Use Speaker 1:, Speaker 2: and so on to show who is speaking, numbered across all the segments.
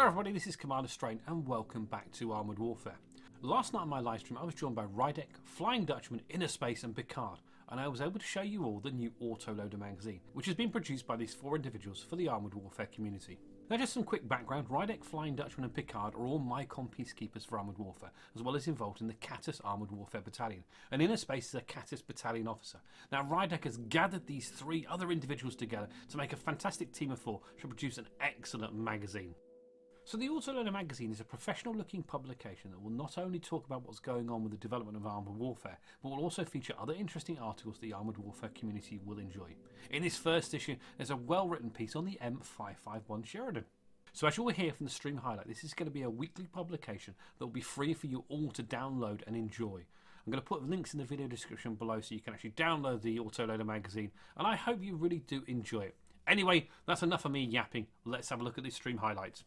Speaker 1: Hello everybody, this is Commander Strain and welcome back to Armoured Warfare. Last night on my live stream I was joined by Rydekk, FlyingDutchamn, Innerspace and Pickard, and I was able to show you all the new Autoloader Magazine, which has been produced by these four individuals for the Armoured Warfare community. Now just some quick background, Rydekk, FlyingDutchamn and Pickard are all Mycon peacekeepers for Armoured Warfare, as well as involved in the Catus Armoured Warfare Battalion, and Innerspace is a Catus Battalion officer. Now Rydekk has gathered these three other individuals together to make a fantastic team of four to produce an excellent magazine. So the Autoloader Magazine is a professional looking publication that will not only talk about what's going on with the development of Armoured Warfare, but will also feature other interesting articles the Armoured Warfare community will enjoy. In this first issue, there's a well written piece on the M551 Sheridan. So as you'll hear from the stream highlight, this is going to be a weekly publication that will be free for you all to download and enjoy. I'm going to put links in the video description below so you can actually download the Autoloader Magazine, and I hope you really do enjoy it. Anyway, that's enough of me yapping. Let's have a look at these stream highlights.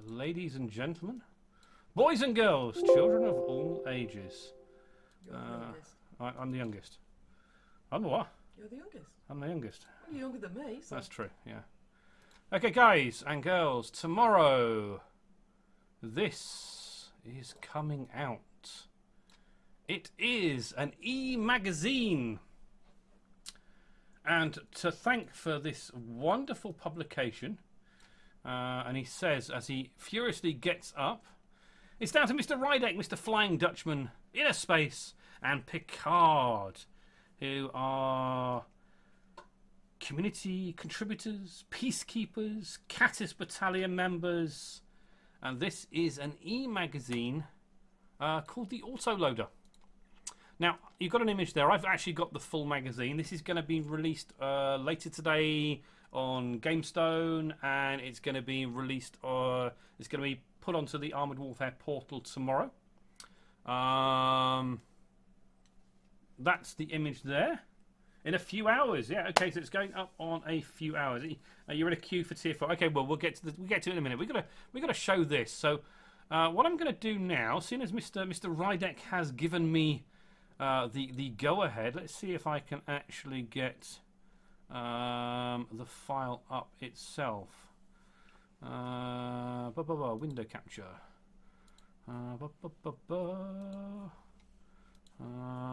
Speaker 1: Ladies and gentlemen, boys and girls, children of all ages.
Speaker 2: You're the youngest.
Speaker 1: I'm the youngest. I'm the what?
Speaker 2: You're the youngest.
Speaker 1: I'm the youngest.
Speaker 2: Well, you're younger than me. So.
Speaker 1: That's true, yeah. Okay, guys and girls, tomorrow this is coming out. It is an e-magazine. And to thank for this wonderful publication, and he says, as he furiously gets up, it's down to Mr. Rydekk, Mr. FlyingDutchamn, Innerspace, and Pickard, who are community contributors, peacekeepers, Catus Battalion members, and this is an e-magazine called the Autoloader. Now, you've got an image there. I've actually got the full magazine. This is going to be released later today on GameStone, and it's going to be released, it's going to be put onto the Armoured Warfare portal tomorrow. That's the image there. In a few hours, yeah. Okay, so it's going up on a few hours. You're in a queue for Tier 4. Okay, well we'll get to it in a minute. We got to show this. So what I'm going to do now, seeing as Mr. Rydekk has given me the go ahead, let's see if I can actually get the file up itself. Window capture.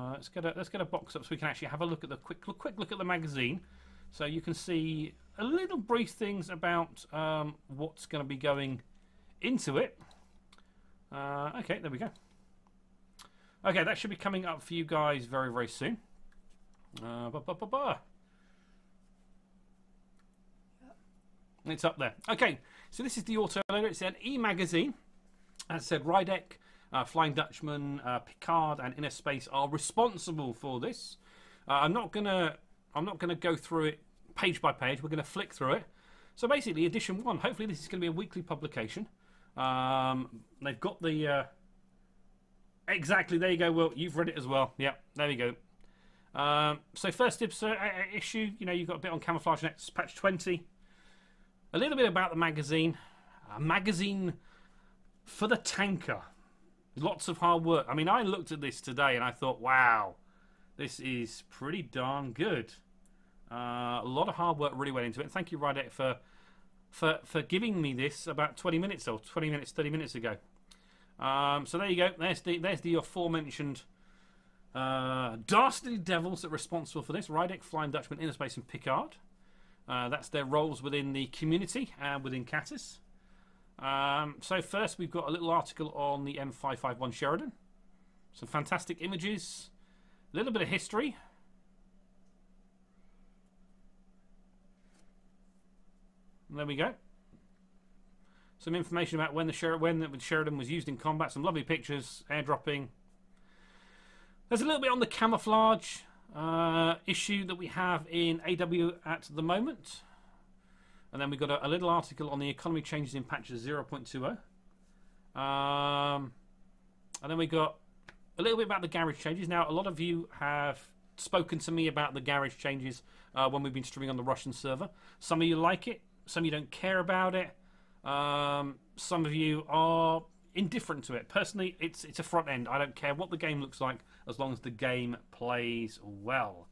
Speaker 1: Let's get a box up so we can actually have a look at the quick look at the magazine, so you can see a little brief things about what's going to be going into it. Okay, there we go. Okay, that should be coming up for you guys very, very soon. It's up there. Okay, so this is the Autoloader. It's an e-magazine. As I said, Rydekk, FlyingDutchamn, Pickard, and Innerspace are responsible for this. I'm not gonna go through it page by page. We're gonna flick through it. So basically, edition 1. Hopefully, this is going to be a weekly publication. They've got the exactly. There you go. Well, you've read it as well. Yeah, there we go. So first issue. You know, you've got a bit on camouflage next, patch 20. A little bit about the magazine. A magazine for the tanker. Lots of hard work. I mean, I looked at this today and I thought, wow, this is pretty darn good. A lot of hard work really went into it. And thank you, Rydekk, for giving me this about 20 minutes or 20 minutes, 30 minutes ago. So there you go. There's the aforementioned dastardly devils that are responsible for this. Rydekk, FlyingDutchamn, Innerspace, and Pickard. That's their roles within the community and within Catus. So first we've got a little article on the M551 Sheridan. Some fantastic images. A little bit of history. And there we go. Some information about when the Sheridan was used in combat. Some lovely pictures, airdropping. There's a little bit on the camouflage issue that we have in AW at the moment. And then we've got a little article on the economy changes in patches 0.20. And then we got a little bit about the garage changes. Now, a lot of you have spoken to me about the garage changes when we've been streaming on the Russian server. Some of you like it. Some of you don't care about it. Some of you are indifferent to it. Personally, it's a front end. I don't care what the game looks like as long as the game plays well.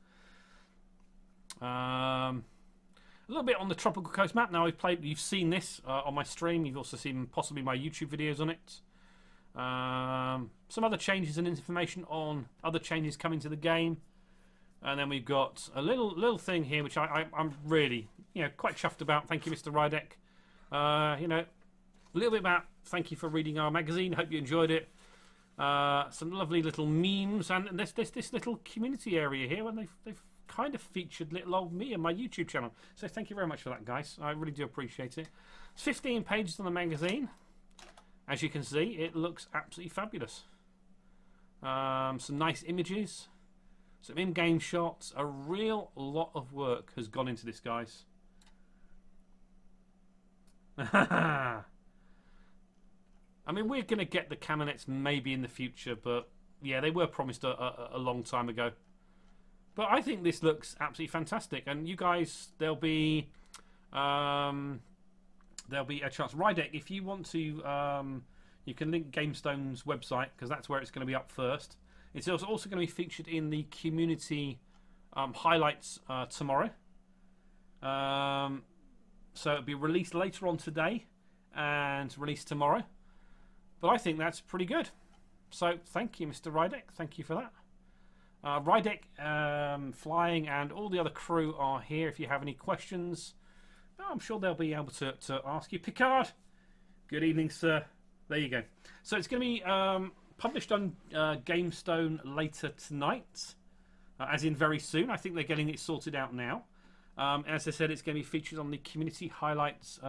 Speaker 1: A little bit on the Tropical Coast map. Now you've seen this on my stream. You've also seen possibly my YouTube videos on it. Some other changes and information on other changes coming to the game. And then we've got a little thing here which I'm really quite chuffed about. Thank you, Mr. Rydekk. A little bit about thank you for reading our magazine. Hope you enjoyed it. Some lovely little memes and this little community area here when they've kind of featured little old me and my YouTube channel. So thank you very much for that, guys. I really do appreciate it. It's 15 pages on the magazine. As you can see, it looks absolutely fabulous. Some nice images, some in-game shots. A real lot of work has gone into this, guys. I mean, we're going to get the Camionets maybe in the future, but yeah, they were promised a long time ago. But I think this looks absolutely fantastic, and you guys, there'll be a chance. Rydekk, if you want to, you can link GameStone's website because that's where it's going to be up first. It's also going to be featured in the community highlights tomorrow. So it'll be released later on today and released tomorrow. But I think that's pretty good. So thank you, Mr. Rydekk. Thank you for that. Rydekk, Flying, and all the other crew are here if you have any questions. I'm sure they'll be able to ask you. Pickard, good evening, sir. There you go. So it's going to be published on GameStone later tonight, as in very soon. I think they're getting it sorted out now. As I said, it's going to be featured on the community highlights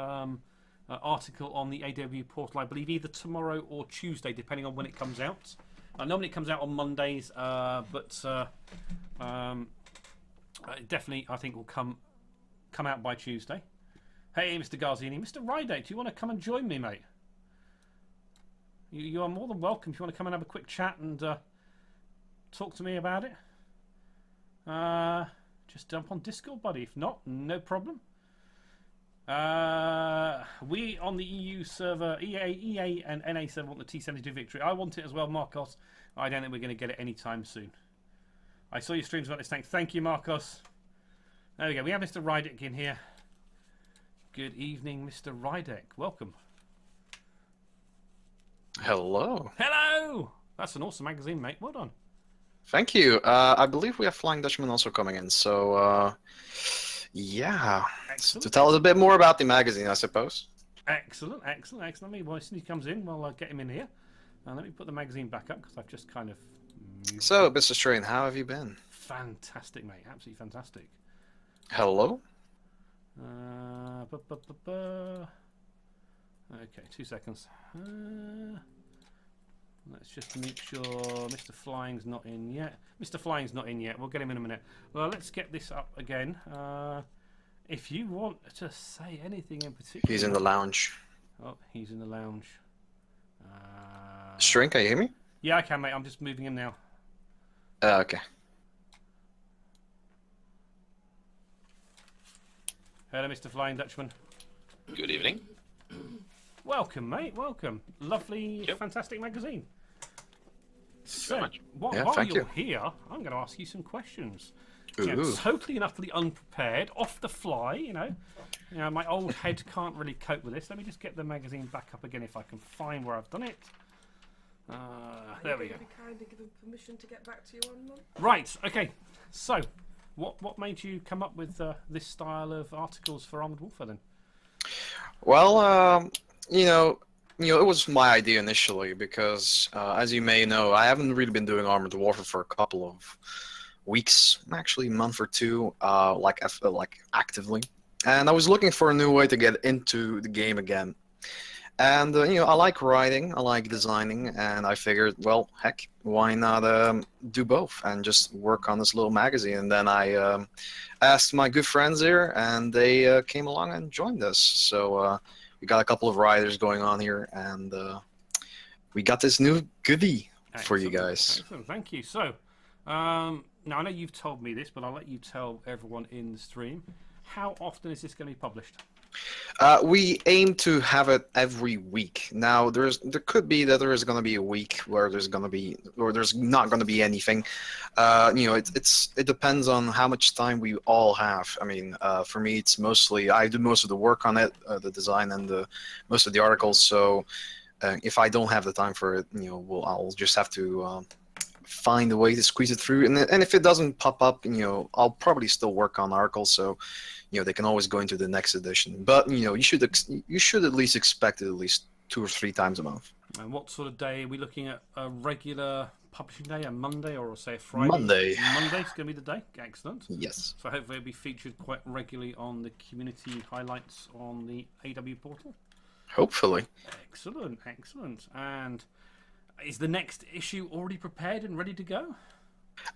Speaker 1: article on the AW portal, I believe, either tomorrow or Tuesday, depending on when it comes out. Normally it comes out on Mondays, but definitely I think will come out by Tuesday. Hey, Mr. Garzini. Mr. Rydekk, do you want to come and join me, mate? You are more than welcome if you want to come and have a quick chat and talk to me about it. Just jump on Discord, buddy. If not, no problem. We on the EU server, EA and NA server want the T72 victory. I want it as well, Marcos. I don't think we're going to get it anytime soon. I saw your streams about this tank. Thank you, Marcos. There we go. We have Mr. Rydekk in here. Good evening, Mr. Rydekk. Welcome.
Speaker 3: Hello.
Speaker 1: Hello. That's an awesome magazine, mate. Well done.
Speaker 3: Thank you. I believe we have Flying Dutchman also coming in. So, yeah.
Speaker 1: Excellent.
Speaker 3: To tell us a bit more about the magazine, I suppose.
Speaker 1: Excellent, excellent, excellent. Let me, well, as soon as he comes in, we'll get him in here. Let me put the magazine back up because I've just kind of...
Speaker 3: So, Mr. Strain, how have you been?
Speaker 1: Fantastic, mate. Absolutely fantastic.
Speaker 3: Hello?
Speaker 1: Okay, 2 seconds. Let's just make sure Mr. Flying's not in yet. Mr. Flying's not in yet. We'll get him in a minute. Well, let's get this up again. If you want to say anything in particular...
Speaker 3: He's in the lounge.
Speaker 1: Oh, he's in the lounge.
Speaker 3: Strain, can you hear me?
Speaker 1: Yeah, I can, mate. I'm just moving him now.
Speaker 3: Okay.
Speaker 1: Hello, Mr. Flying Dutchman.
Speaker 4: Good evening.
Speaker 1: Welcome, mate. Welcome. Lovely, fantastic magazine.
Speaker 4: So much.
Speaker 1: While you're here, I'm going to ask you some questions. Totally and utterly unprepared, off the fly, you know. My old head can't really cope with this. Let me just get the magazine back up again if I can find where I've done it. There we go.
Speaker 2: Be kind and give him permission to get back to you on them.
Speaker 1: Right. Okay. So, what made you come up with this style of articles for Armored Warfare then?
Speaker 3: Well, it was my idea initially because, as you may know, I haven't really been doing Armored Warfare for a couple of weeks, actually a month or two, like actively. And I was looking for a new way to get into the game again. And, I like writing, I like designing, and I figured, well, heck, why not do both and just work on this little magazine? And then I asked my good friends here, and they came along and joined us. So we got a couple of writers going on here, and we got this new goodie for you guys.
Speaker 1: Excellent, thank you. So, now I know you've told me this, but I'll let you tell everyone in the stream. How often is this going to be published?
Speaker 3: We aim to have it every week. Now, there could be that there is going to be a week where there's not going to be anything. It depends on how much time we all have. I mean, for me, it's mostly I do most of the work on it, the design and most of the articles. So, if I don't have the time for it, I'll just have to find a way to squeeze it through. And if it doesn't pop up, I'll probably still work on articles. So. They can always go into the next edition, but you should at least expect it at least 2 or 3 times a month.
Speaker 1: And what sort of day are we looking at? A regular publishing day, a Monday, or say a Friday?
Speaker 3: Monday.
Speaker 1: Monday's going to be the day. Excellent.
Speaker 3: Yes.
Speaker 1: So hopefully it'll be featured quite regularly on the community highlights on the AW portal.
Speaker 3: Hopefully.
Speaker 1: Excellent, excellent. And is the next issue already prepared and ready to go?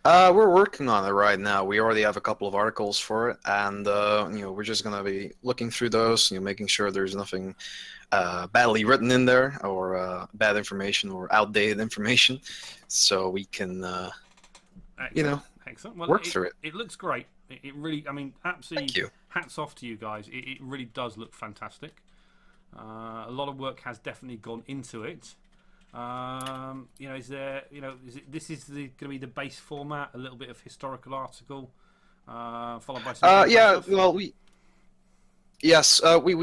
Speaker 3: We're working on it right now. We already have a couple of articles for it, and we're just gonna be looking through those, making sure there's nothing badly written in there or bad information or outdated information, so we can,
Speaker 1: Excellent. Well,
Speaker 3: work through it.
Speaker 1: It looks great. It really, I mean, absolutely.
Speaker 3: Thank you.
Speaker 1: Hats off to you guys. It really does look fantastic. A lot of work has definitely gone into it. Is there, this is going to be the base format, a little bit of historical article, followed by some
Speaker 3: yeah,
Speaker 1: stuff?
Speaker 3: well, we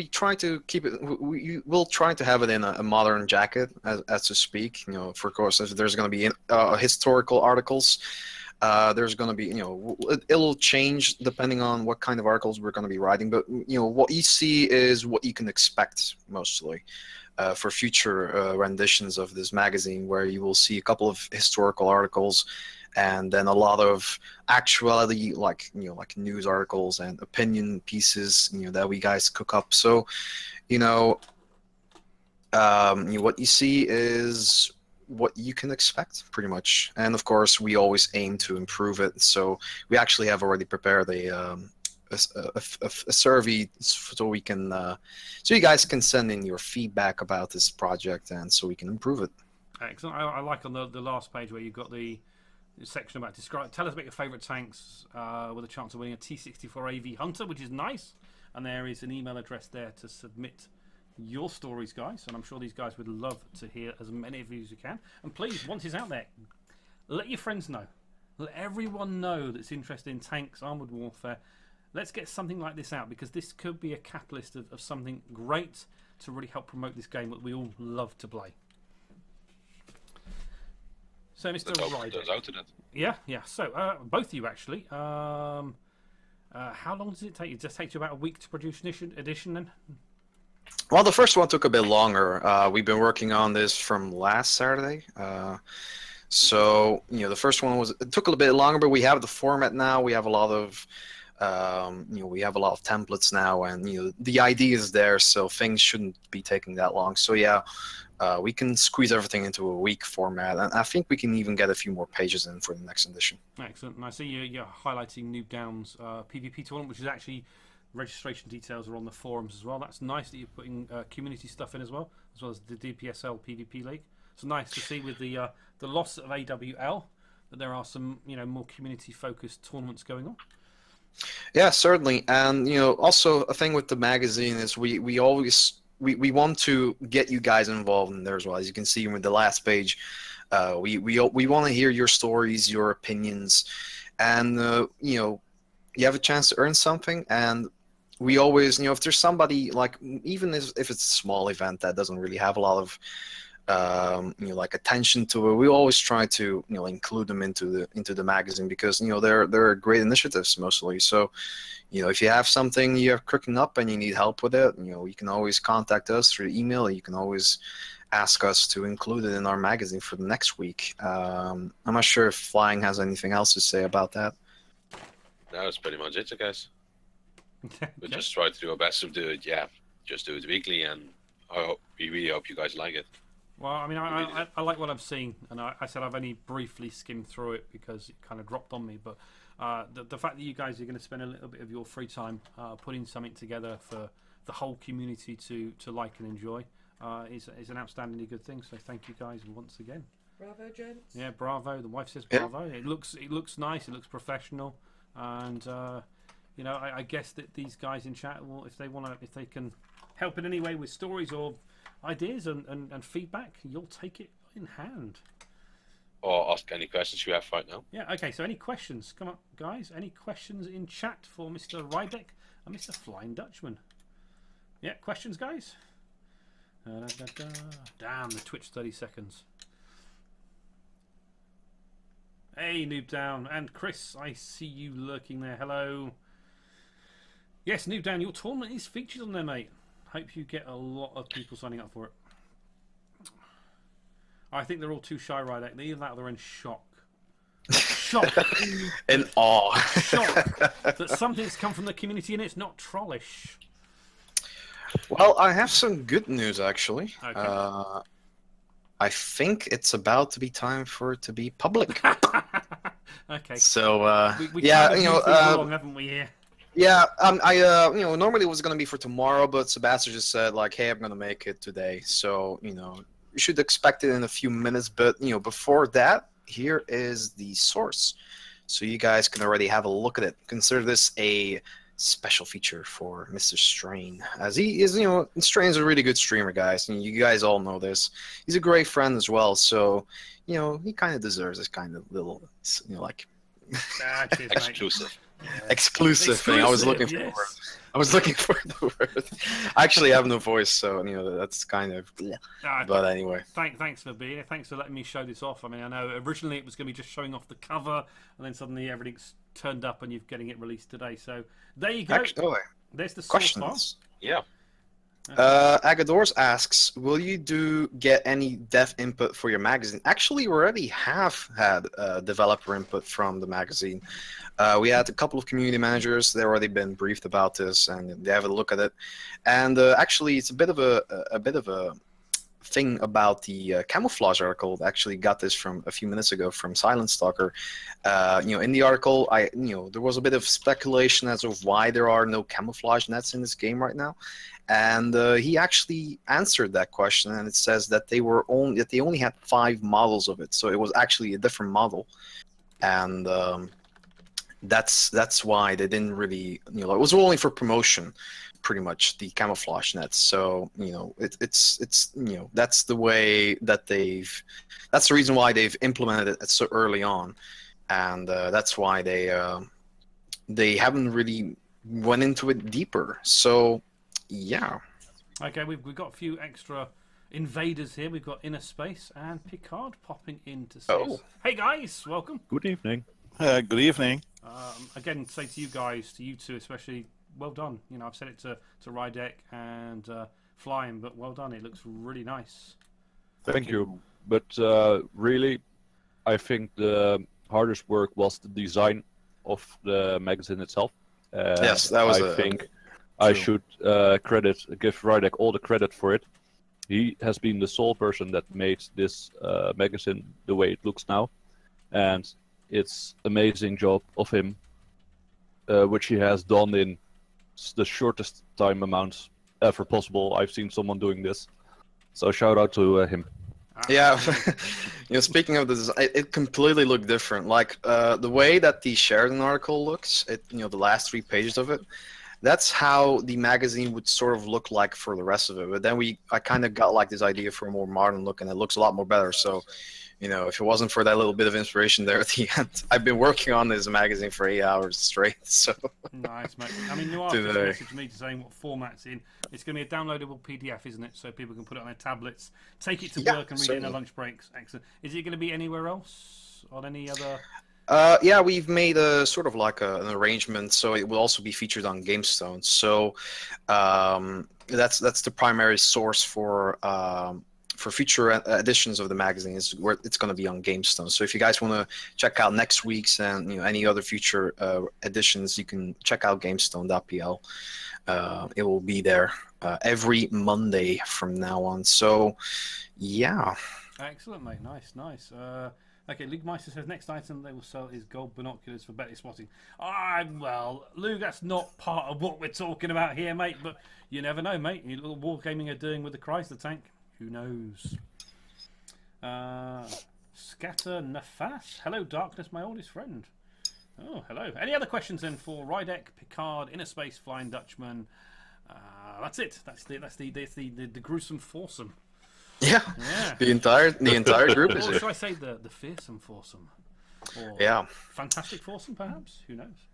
Speaker 3: try to keep it, we'll try to have it in a modern jacket, as to speak, for course, if there's going to be historical articles, there's going to be, it'll change depending on what kind of articles we're going to be writing, but, what you see is what you can expect, mostly. For future renditions of this magazine, where you will see a couple of historical articles, and then a lot of actuality, like news articles and opinion pieces, that we guys cook up. So, what you see is what you can expect, pretty much. And of course, we always aim to improve it. So we actually have already prepared a survey so we can so you guys can send in your feedback about this project, and so we can improve it.
Speaker 1: Excellent. I like on the last page where you've got the section about tell us about your favorite tanks with a chance of winning a T-64 AV Hunter, which is nice, and there is an email address there to submit your stories, guys, and I'm sure these guys would love to hear as many of you as you can. And please, once it's out there, let your friends know, let everyone know that's interested in tanks, armoured warfare. Let's get something like this out, because this could be a catalyst of something great to really help promote this game that we all love to play. So, Mr. Rydekk. Yeah. So, both of you actually. How long does it take? It just takes you about a week to produce an edition, then?
Speaker 3: Well, the first one took a bit longer. We've been working on this from last Saturday. So, the first one it took a little bit longer, but we have the format now. We have a lot of we have a lot of templates now, and the idea is there, so things shouldn't be taking that long. So yeah, we can squeeze everything into a week format, and I think we can even get a few more pages in for the next edition.
Speaker 1: Excellent. And I see you're highlighting Noob Down's PvP tournament, which is actually registration details are on the forums as well. That's nice that you're putting community stuff in as well as the DPSL PvP League. It's nice to see with the loss of AWL that there are some more community focused tournaments going on.
Speaker 3: Yeah, certainly. And also a thing with the magazine is we always want to get you guys involved in there as well. As you can see with the last page, we want to hear your stories, your opinions, and you have a chance to earn something. And we always, if there's somebody, like, even if it's a small event that doesn't really have a lot of like attention to it, we always try to include them into the magazine, because they're great initiatives mostly. So if you have something you're cooking up and you need help with it, you can always contact us through email. You can always ask us to include it in our magazine for the next week. I'm not sure if Flying has anything else to say about that.
Speaker 4: No, that's pretty much it, guys.
Speaker 1: Okay.
Speaker 4: We'll just try to do our best to do it. Yeah, just do it weekly, and we really hope you guys like it.
Speaker 1: Well, I mean, I like what I've seen, and I said I've only briefly skimmed through it because it kind of dropped on me. But the fact that you guys are going to spend a little bit of your free time putting something together for the whole community to like and enjoy is an outstandingly good thing. So thank you guys once again.
Speaker 2: Bravo, gents.
Speaker 1: Yeah, bravo. The wife says bravo. Yeah. It looks nice. It looks professional, and you know, I guess that these guys in chat will, if they can help in any way with stories or ideas and feedback, you'll take it in hand.
Speaker 4: Or ask any questions you have right now.
Speaker 1: Yeah, okay, so any questions? Come on, guys. Any questions in chat for Mr. Rydekk and Mr. Flying Dutchman? Yeah, questions, guys? Damn, the Twitch 30 seconds. Hey, Noob Down. And Chris, I see you lurking there. Hello. Yes, Noob Down, your tournament is featured on there, mate. Hope you get a lot of people signing up for it. I think they're all too shy, Rydekk. Either that or they're in shock. Shock.
Speaker 3: In awe.
Speaker 1: Shock that something's come from the community and it's not trollish.
Speaker 3: Well, I have some good news, actually.
Speaker 1: Okay.
Speaker 3: I think it's about to be time for it to be public.
Speaker 1: Okay.
Speaker 3: So,
Speaker 1: We
Speaker 3: yeah,
Speaker 1: kind of
Speaker 3: you know,
Speaker 1: moved things along, haven't we, here?
Speaker 3: yeah, you know, normally it was gonna be for tomorrow, but Sebastian just said like, "Hey, I'm gonna make it today." So, you know, you should expect it in a few minutes. But you know, before that, here is the source, so you guys can already have a look at it. Consider this a special feature for Mr. Strain, as he is, you know, Strain's a really good streamer, guys, and you guys all know this. He's a great friend as well, so, you know, he kind of deserves this kind of little, you know, like
Speaker 1: Cheers,
Speaker 4: Exclusive.
Speaker 3: exclusive thing. I was looking for the word. I was looking for the word. I actually have no voice, so, you know, that's kind of, but anyway.
Speaker 1: Thanks for being here. Thanks for letting me show this off. I mean, I know originally it was going to be just showing off the cover, and then suddenly everything's turned up and you're getting it released today. So there you go.
Speaker 3: Actually,
Speaker 1: there's the source
Speaker 3: questions.
Speaker 1: file.
Speaker 4: Yeah.
Speaker 3: Agadors asks, will you get any dev input for your magazine? Actually, we already have had developer input from the magazine. We had a couple of community managers. They've already been briefed about this, and they have a look at it. And actually, it's a bit of a thing about the camouflage article. Actually, got this from a few minutes ago from Silent Stalker. You know, in the article, there was a bit of speculation as of why there are no camouflage nets in this game right now. And he actually answered that question, and it says that they only had 5 models of it, so it was actually a different model, and that's why they didn't really, you know, it was only for promotion, pretty much, the camouflage nets. So, you know, it's you know, that's the way that that's the reason why they've implemented it so early on, and that's why they haven't really went into it deeper. So. Yeah.
Speaker 1: Okay, we've got a few extra invaders here. We've got Innerspace and Pickard popping in to say, hey guys, welcome.
Speaker 5: Good evening. Good evening.
Speaker 1: Again, say to you guys, to you two especially, well done. You know, I've said it to Rydekk and Flying, but well done. It looks really nice.
Speaker 5: Thank you. But really, I think the hardest work was the design of the magazine itself.
Speaker 3: Yes, that was.
Speaker 5: I think I should give Rydekk all the credit for it. He has been the sole person that made this magazine the way it looks now, and it's amazing job of him, which he has done in the shortest time amount ever possible. I've seen someone doing this, so shout out to him.
Speaker 3: Yeah, you know, speaking of this, it completely looked different. Like the way that the Sheridan article looks, you know, the last 3 pages of it. That's how the magazine would sort of look like for the rest of it. But then I kind of got like this idea for a more modern look, and it looks a lot more better. So, you know, if it wasn't for that little bit of inspiration there at the end, I've been working on this magazine for 8 hours straight. So
Speaker 1: nice, mate. I mean, you just messaged me to saying what format's in. It's going to be a downloadable PDF, isn't it? So people can put it on their tablets, take it to work, and read it in their lunch breaks. Excellent. Is it going to be anywhere else on any other?
Speaker 3: Yeah, we've made a sort of like an arrangement, so it will also be featured on GameStone. So that's the primary source for future editions of the magazine, is where it's going to be on GameStone. So if you guys want to check out next week's and, you know, any other future editions, you can check out GameStone.pl. It will be there every Monday from now on. So yeah.
Speaker 1: Excellent, mate. Nice. Okay, Luke Meister says next item they will sell is gold binoculars for better spotting. Well, Luke, that's not part of what we're talking about here, mate. But you never know, mate. You little wargaming are doing with the Chrysler tank. Who knows? Scatter Nefas. Hello, Darkness, my oldest friend. Oh, hello. Any other questions then for Rydekk, Pickard, Innerspace, Flying Dutchman? That's it. That's the gruesome foursome.
Speaker 3: Yeah. The entire group is
Speaker 1: Or
Speaker 3: here.
Speaker 1: should I say the fearsome foursome? Or
Speaker 3: Yeah.
Speaker 1: fantastic foursome, perhaps. Who knows?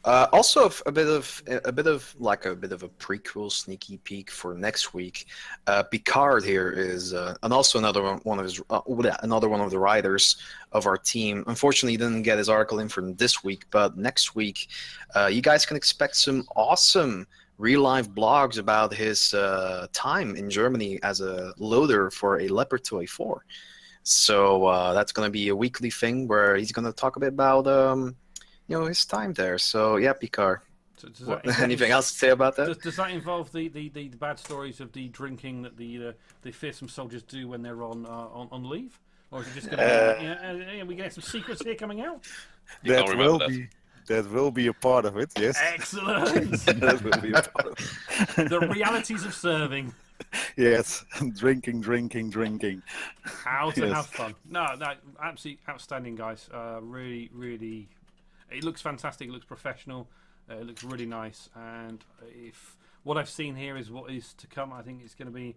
Speaker 3: Also, a bit of a prequel sneaky peek for next week. Pickard here is, and also another one of the writers of our team. Unfortunately, he didn't get his article in for this week, but next week, you guys can expect some awesome real-life blogs about his time in Germany as a loader for a Leopard 2A4. So that's going to be a weekly thing where he's going to talk a bit about his time there. So yeah, Pickard.
Speaker 1: So does that
Speaker 3: Anything else to say about that?
Speaker 1: Does that involve the bad stories of the drinking that the fearsome soldiers do when they're on leave, or is it just going to we get some secrets here coming out?
Speaker 4: That
Speaker 6: will be a part of it. Yes.
Speaker 1: Excellent.
Speaker 6: That will be a part of it.
Speaker 1: The realities of serving.
Speaker 6: Yes, drinking.
Speaker 1: How to have fun. No, absolutely outstanding, guys. Really, it looks fantastic. It looks professional. It looks really nice. And if what I've seen here is what is to come, I think it's going to be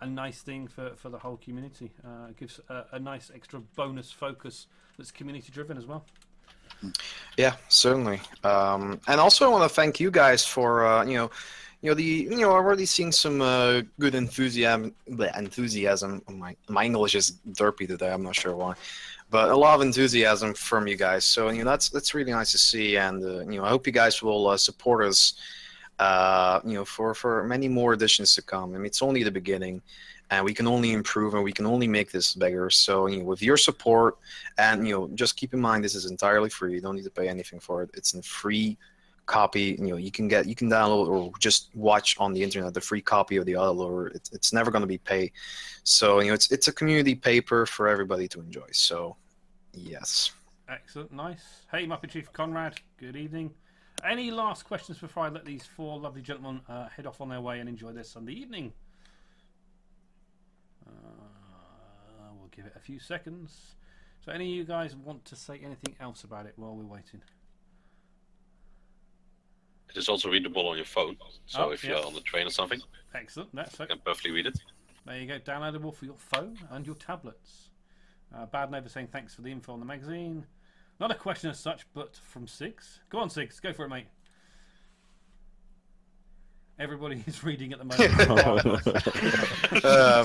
Speaker 1: a nice thing for the whole community. It gives a nice extra bonus focus that's community driven as well.
Speaker 3: Yeah, certainly. And also, I want to thank you guys for I'm already seeing some good enthusiasm. My English is derpy today. I'm not sure why, but a lot of enthusiasm from you guys. So that's really nice to see, and I hope you guys will support us. For many more editions to come. I mean, it's only the beginning, and we can only improve, and we can only make this bigger. So with your support, and just keep in mind this is entirely free. You don't need to pay anything for it. It's a free copy. You can download or just watch on the internet the free copy of the Autoloader. It's never going to be paid. So it's a community paper for everybody to enjoy. So yes.
Speaker 1: Excellent, nice. Hey, Muppet Chief Conrad. Good evening. Any last questions before I let these four lovely gentlemen head off on their way and enjoy their Sunday evening? We'll give it a few seconds. So any of you guys want to say anything else about it while we're waiting?
Speaker 4: It is also readable on your phone, so if you're on the train or something,
Speaker 1: excellent.
Speaker 4: You can perfectly read it.
Speaker 1: There you go, downloadable for your phone and your tablets. Bad Neighbour saying thanks for the info on the magazine. Not a question as such, but from Six. Go on, Six. Go for it, mate. Everybody is reading at the moment.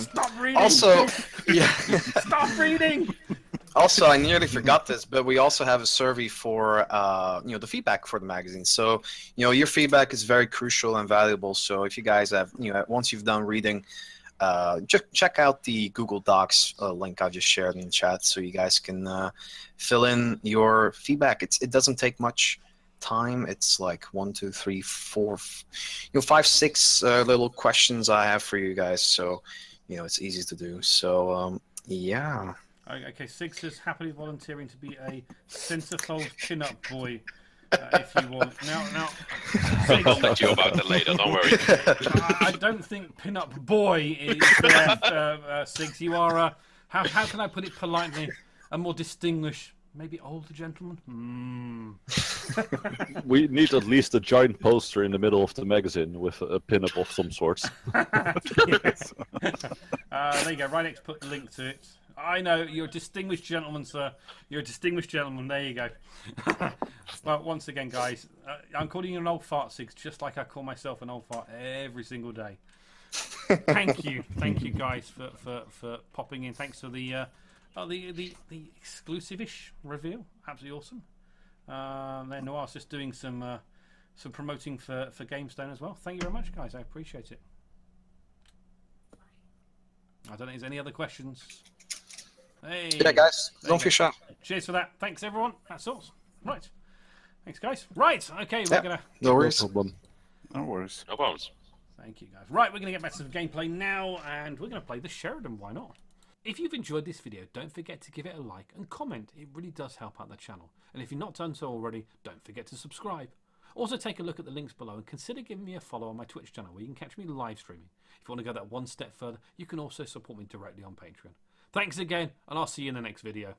Speaker 1: Stop reading!
Speaker 3: Also, yeah.
Speaker 1: Stop reading!
Speaker 3: Also, I nearly forgot this, but we also have a survey for the feedback for the magazine. So your feedback is very crucial and valuable. So if you guys have once you've done reading, check out the Google Docs link I just shared in the chat, so you guys can fill in your feedback. It doesn't take much time. It's like 1, 2, 3, 4, 5, 6 little questions I have for you guys. So it's easy to do. So yeah.
Speaker 1: Okay, Six is happily volunteering to be a centerfold pin-up boy. If you want. Now,
Speaker 4: I'll let you about that later, don't worry.
Speaker 1: I don't think pin-up boy is Six. You are, how can I put it politely, a more distinguished, maybe older gentleman?
Speaker 5: We need at least a giant poster in the middle of the magazine with a pin-up of some sorts.
Speaker 1: There you go, Rydekk put the link to it. I know, you're a distinguished gentleman, sir. You're a distinguished gentleman. There you go. Well, once again, guys, I'm calling you an old fart, Six, just like I call myself an old fart every single day. Thank you, guys, for popping in. Thanks for the exclusive-ish reveal. Absolutely awesome. Then Noir's just doing some promoting for GameStone as well. Thank you very much, guys. I appreciate it. I don't think there's any other questions. Hey.
Speaker 3: Yeah, guys, don't feel shy.
Speaker 1: Cheers for that. Thanks, everyone. That's all. Right. Thanks, guys. Right. Okay, we're gonna.
Speaker 3: No worries.
Speaker 6: No worries.
Speaker 4: No problems.
Speaker 1: Thank you, guys. Right, we're gonna get back to some gameplay now, and we're gonna play the Sheridan. Why not? If you've enjoyed this video, don't forget to give it a like and comment. It really does help out the channel. And if you've not done so already, don't forget to subscribe. Also, take a look at the links below and consider giving me a follow on my Twitch channel where you can catch me live streaming. If you want to go that one step further, you can also support me directly on Patreon. Thanks again, and I'll see you in the next video.